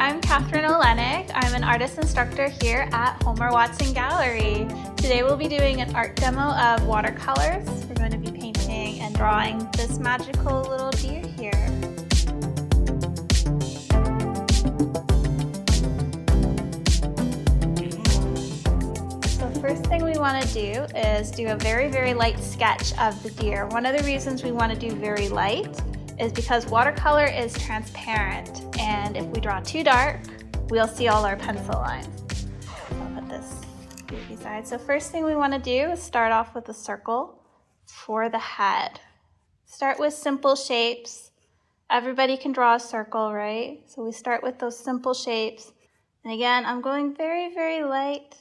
I'm Katherine Olenic. I'm an artist instructor here at Homer Watson Gallery. Today we'll be doing an art demo of watercolors. We're going to be painting and drawing this magical little deer here. So first thing we want to do is do a very light sketch of the deer. One of the reasons we want to do very light is because watercolor is transparent, and if we draw too dark, we'll see all our pencil lines. I'll put this beside. So first thing we want to do is start off with a circle for the head. Start with simple shapes. Everybody can draw a circle, right? So we start with those simple shapes. And again, I'm going very light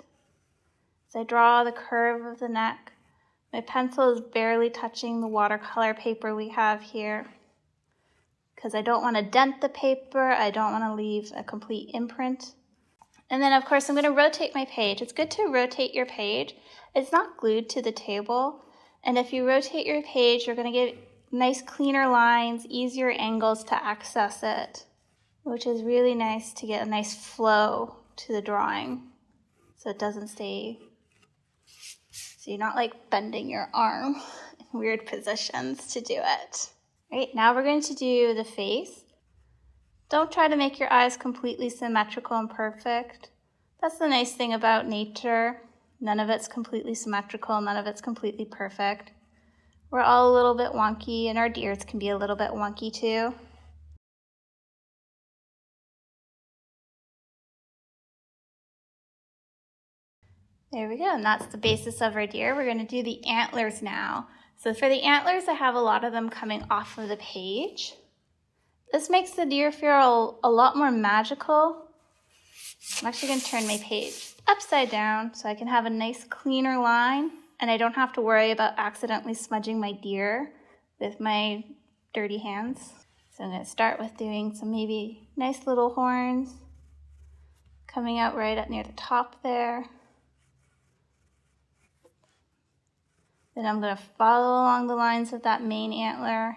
as I draw the curve of the neck. My pencil is barely touching the watercolor paper we have here, because I don't want to dent the paper, I don't want to leave a complete imprint. And then of course I'm going to rotate my page. It's good to rotate your page. It's not glued to the table, and if you rotate your page, you're going to get nice cleaner lines, easier angles to access it, which is really nice to get a nice flow to the drawing so it doesn't stay, so you're not like bending your arm in weird positions to do it. Right, now we're going to do the face. Don't try to make your eyes completely symmetrical and perfect. That's the nice thing about nature. None of it's completely symmetrical, none of it's completely perfect. We're all a little bit wonky, and our deers can be a little bit wonky too. There we go, and that's the basis of our deer. We're going to do the antlers now. So for the antlers, I have a lot of them coming off of the page. This makes the deer feel a lot more magical. I'm actually going to turn my page upside down so I can have a nice cleaner line, and I don't have to worry about accidentally smudging my deer with my dirty hands. So I'm going to start with doing some maybe nice little horns coming out right up near the top there. Then I'm going to follow along the lines of that main antler,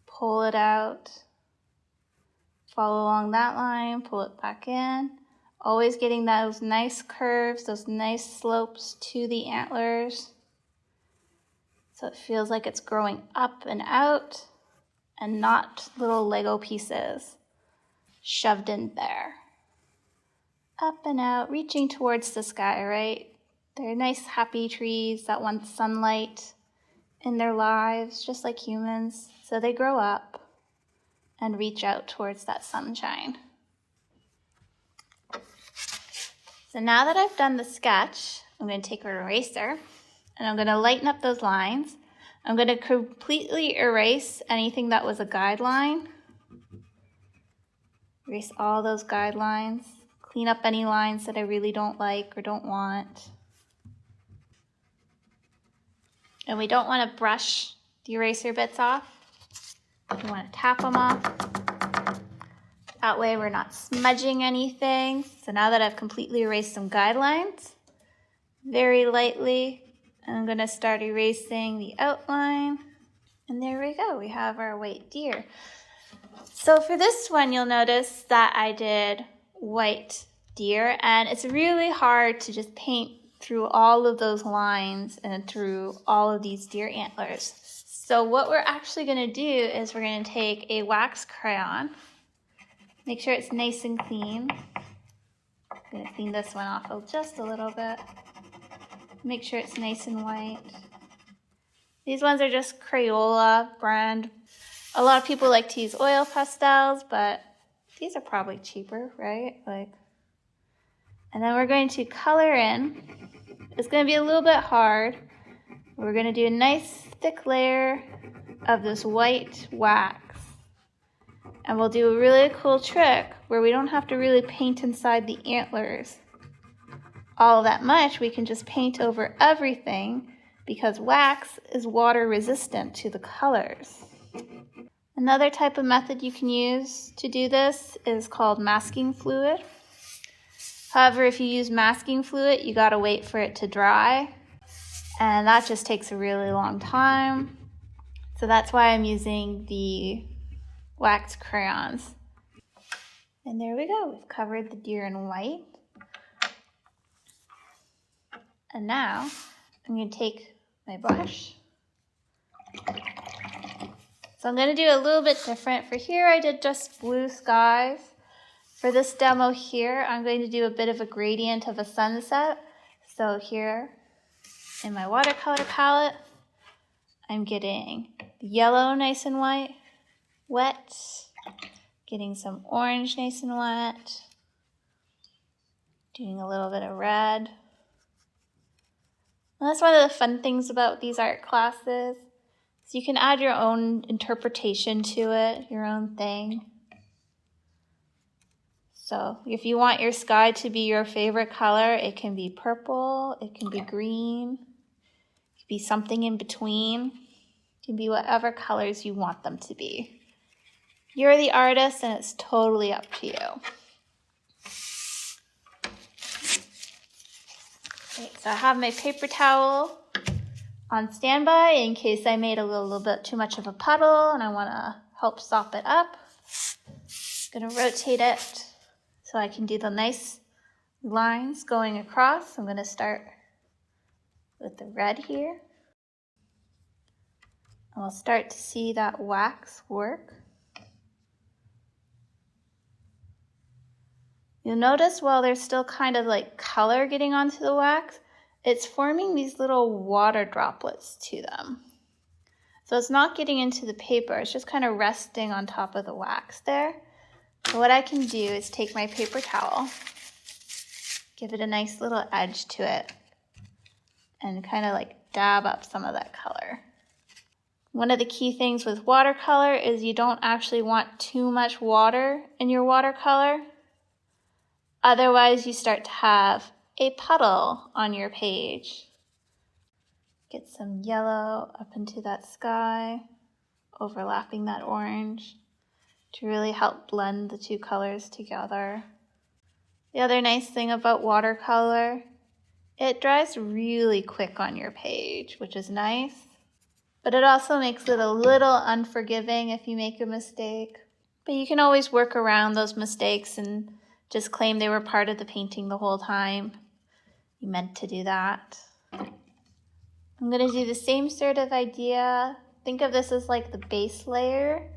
pull it out, follow along that line, pull it back in, always getting those nice curves, those nice slopes to the antlers, so it feels like it's growing up and out and not little Lego pieces shoved in there. Up and out, reaching towards the sky, right? They're nice, happy trees that want sunlight in their lives, just like humans. So they grow up and reach out towards that sunshine. So now that I've done the sketch, I'm going to take an eraser and I'm going to lighten up those lines. I'm going to completely erase anything that was a guideline. Erase all those guidelines. Clean up any lines that I really don't like or don't want. And we don't want to brush the eraser bits off. We want to tap them off. That way we're not smudging anything. So now that I've completely erased some guidelines, very lightly, I'm going to start erasing the outline. And there we go. We have our white deer. So for this one, you'll notice that I did white deer, and it's really hard to just paint through all of those lines and through all of these deer antlers. So what we're actually going to do is we're going to take a wax crayon, make sure it's nice and clean. I'm going to clean this one off just a little bit. Make sure it's nice and white. These ones are just Crayola brand. A lot of people like to use oil pastels, but these are probably cheaper, right? And then we're going to color in. It's going to be a little bit hard. We're going to do a nice thick layer of this white wax. And we'll do a really cool trick where we don't have to really paint inside the antlers all that much. We can just paint over everything because wax is water resistant to the colors. Another type of method you can use to do this is called masking fluid. However, if you use masking fluid, you gotta wait for it to dry, and that just takes a really long time. So that's why I'm using the wax crayons. And there we go. We've covered the deer in white. And now I'm going to take my brush. So I'm going to do a little bit different. For here, I did just blue skies. For this demo here, I'm going to do a bit of a gradient of a sunset. So here in my watercolor palette, I'm getting the yellow nice and wet, getting some orange nice and wet, doing a little bit of red. And that's one of the fun things about these art classes. So you can add your own interpretation to it, your own thing. So if you want your sky to be your favorite color, it can be purple, it can be green, it can be something in between. It can be whatever colors you want them to be. You're the artist and it's totally up to you. Okay, so I have my paper towel on standby in case I made a little bit too much of a puddle and I want to help sop it up. I'm going to rotate it so I can do the nice lines going across. I'm going to start with the red here. And we'll start to see that wax work. You'll notice while there's still kind of like color getting onto the wax, it's forming these little water droplets to them. So it's not getting into the paper, it's just kind of resting on top of the wax there. So what I can do is take my paper towel, give it a nice little edge to it, and kind of like dab up some of that color. One of the key things with watercolor is you don't actually want too much water in your watercolor. Otherwise, you start to have a puddle on your page. Get some yellow up into that sky, overlapping that orange to really help blend the two colors together. The other nice thing about watercolor, it dries really quick on your page, which is nice. But it also makes it a little unforgiving if you make a mistake. But you can always work around those mistakes and just claim they were part of the painting the whole time. You meant to do that. I'm going to do the same sort of idea. Think of this as like the base layer.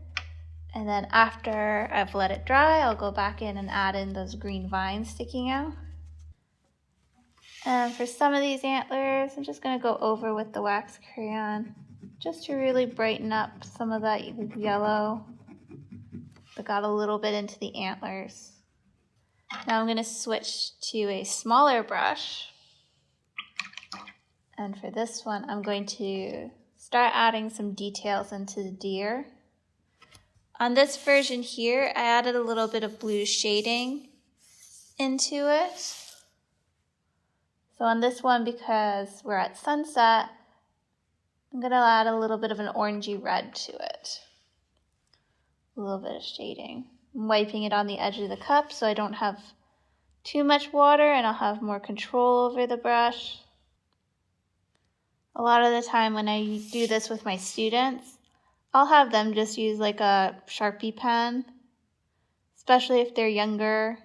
And then after I've let it dry, I'll go back in and add in those green vines sticking out. And for some of these antlers, I'm just going to go over with the wax crayon just to really brighten up some of that yellow that got a little bit into the antlers. Now I'm going to switch to a smaller brush. And for this one, I'm going to start adding some details into the deer. On this version here, I added a little bit of blue shading into it. So on this one, because we're at sunset, I'm going to add a little bit of an orangey red to it. A little bit of shading. I'm wiping it on the edge of the cup so I don't have too much water and I'll have more control over the brush. A lot of the time when I do this with my students, I'll have them just use like a Sharpie pen, especially if they're younger,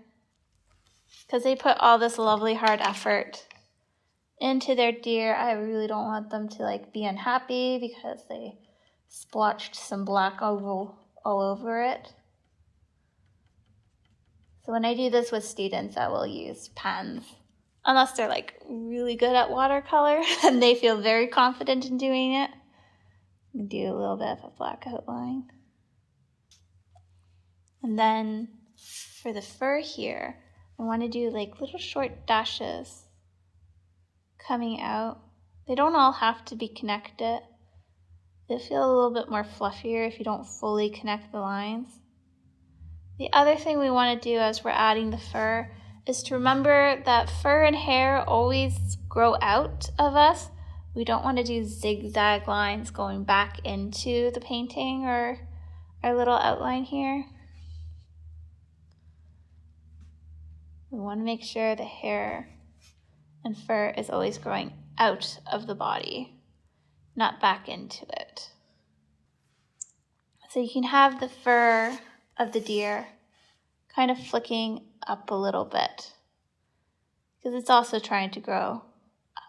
because they put all this lovely hard effort into their deer. I really don't want them to like be unhappy because they splotched some black all over it. So when I do this with students, I will use pens, unless they're like really good at watercolor and they feel very confident in doing it. Do a little bit of a black outline. And then for the fur here, I want to do like little short dashes coming out. They don't all have to be connected. They feel a little bit more fluffier if you don't fully connect the lines. The other thing we want to do as we're adding the fur is to remember that fur and hair always grow out of us. We don't want to do zigzag lines going back into the painting or our little outline here. We want to make sure the hair and fur is always growing out of the body, not back into it. So you can have the fur of the deer kind of flicking up a little bit because it's also trying to grow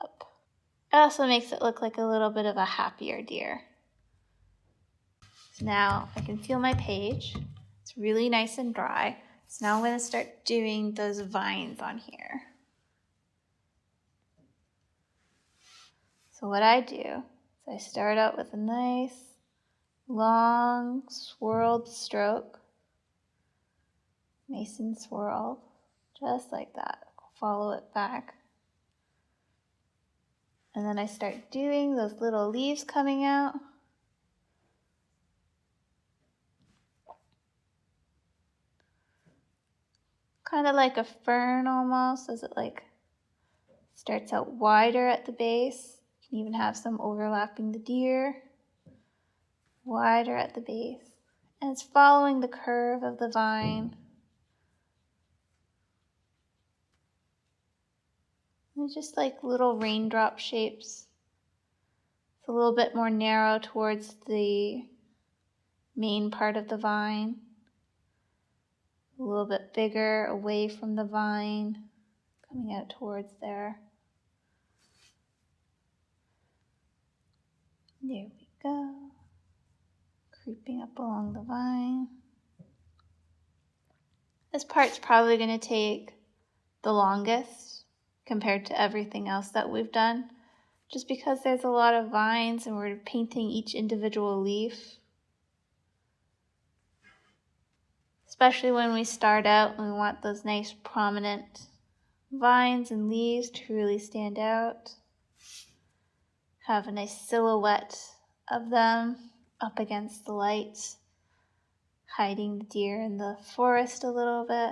up. It also makes it look like a little bit of a happier deer. So now I can feel my page. It's really nice and dry. So now I'm going to start doing those vines on here. So what I do is I start out with a nice, long, swirled stroke. Nice and swirled, just like that. Follow it back. And then I start doing those little leaves coming out. Kind of like a fern almost, as it like starts out wider at the base. You can even have some overlapping the deer. Wider at the base. And it's following the curve of the vine. They're just like little raindrop shapes. It's a little bit more narrow towards the main part of the vine. A little bit bigger away from the vine, coming out towards there. There we go. Creeping up along the vine. This part's probably going to take the longest compared to everything else that we've done, just because there's a lot of vines and we're painting each individual leaf. Especially when we start out and we want those nice prominent vines and leaves to really stand out. Have a nice silhouette of them up against the light, hiding the deer in the forest a little bit.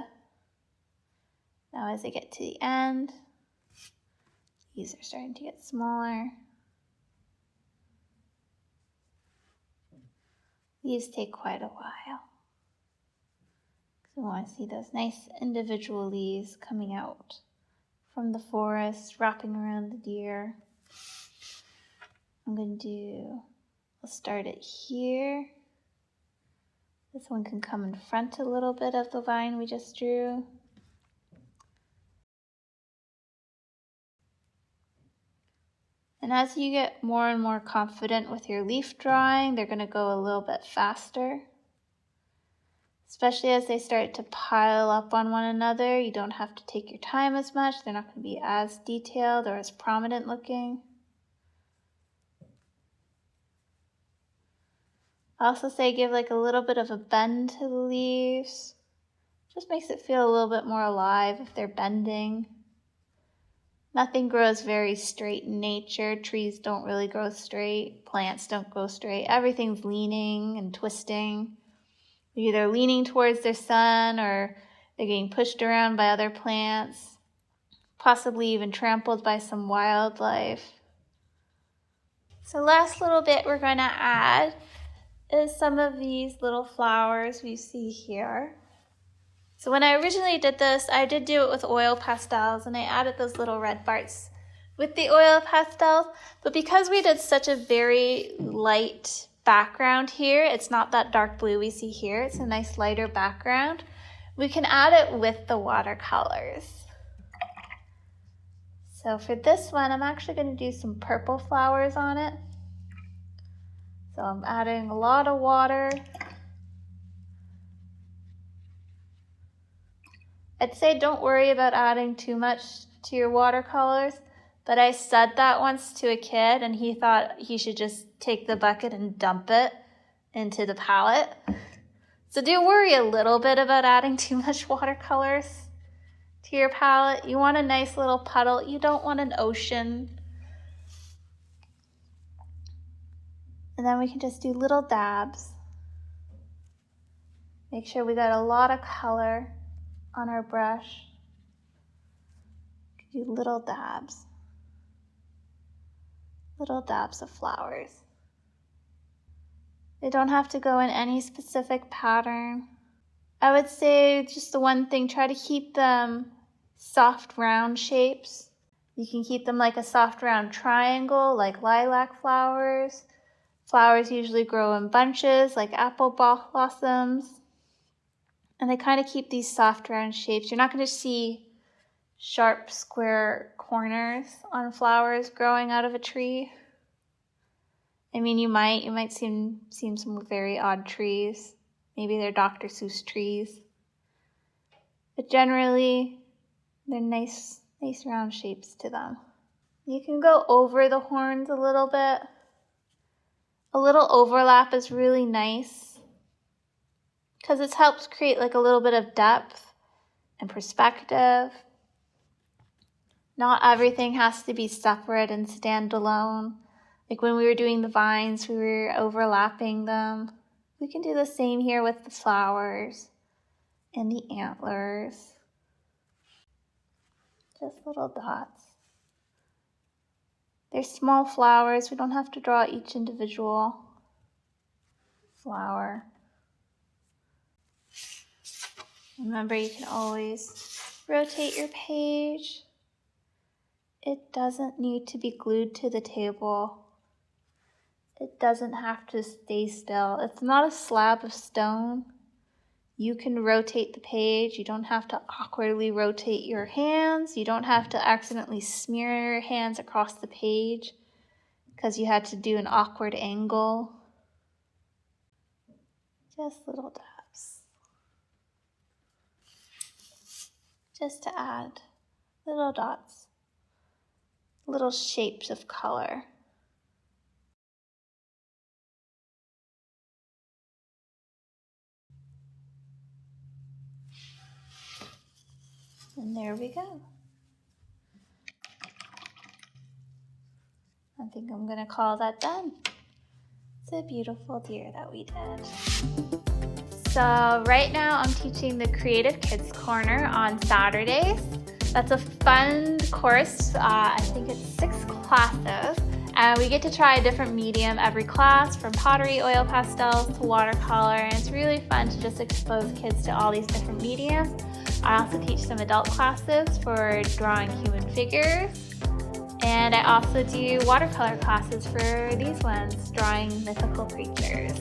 Now as I get to the end, these are starting to get smaller. These take quite a while. So I want to see those nice individual leaves coming out from the forest, wrapping around the deer. I'll start it here. This one can come in front a little bit of the vine we just drew. And as you get more and more confident with your leaf drawing, they're going to go a little bit faster. Especially as they start to pile up on one another, you don't have to take your time as much. They're not going to be as detailed or as prominent looking. I also say give like a little bit of a bend to the leaves. Just makes it feel a little bit more alive if they're bending. Nothing grows very straight in nature. Trees don't really grow straight. Plants don't go straight. Everything's leaning and twisting. They're either leaning towards their sun or they're getting pushed around by other plants, possibly even trampled by some wildlife. So last little bit we're going to add is some of these little flowers we see here. So when I originally did this, I did do it with oil pastels, and I added those little red parts with the oil pastels. But because we did such a very light background here, it's not that dark blue we see here, it's a nice lighter background, we can add it with the watercolors. So for this one, I'm actually going to do some purple flowers on it. So I'm adding a lot of water. I'd say don't worry about adding too much to your watercolors, but I said that once to a kid and he thought he should just take the bucket and dump it into the palette. So do worry a little bit about adding too much watercolors to your palette. You want a nice little puddle. You don't want an ocean. And then we can just do little dabs. Make sure we got a lot of color on our brush. Do little dabs of flowers. They don't have to go in any specific pattern. I would say just the one thing, try to keep them soft round shapes. You can keep them like a soft round triangle, like lilac flowers. Flowers usually grow in bunches, like apple blossoms. And they kind of keep these soft round shapes. You're not going to see sharp square corners on flowers growing out of a tree. I mean, you might see some very odd trees. Maybe they're Dr. Seuss trees. But generally, they're nice round shapes to them. You can go over the horns a little bit. A little overlap is really nice because it helps create like a little bit of depth and perspective. Not everything has to be separate and stand alone. Like when we were doing the vines, we were overlapping them. We can do the same here with the flowers and the antlers. Just little dots. They're small flowers. We don't have to draw each individual flower. Remember, you can always rotate your page. It doesn't need to be glued to the table. It doesn't have to stay still. It's not a slab of stone. You can rotate the page. You don't have to awkwardly rotate your hands. You don't have to accidentally smear your hands across the page because you had to do an awkward angle. Just little dabs. Just to add little dots, little shapes of color. And there we go. I think I'm gonna call that done. It's a beautiful deer that we did. So right now I'm teaching the Creative Kids Corner on Saturdays. That's a fun course. I think it's 6 classes. And we get to try a different medium every class, from pottery, oil pastels to watercolor. And it's really fun to just expose kids to all these different mediums. I also teach some adult classes for drawing human figures. And I also do watercolor classes for these ones, drawing mythical creatures.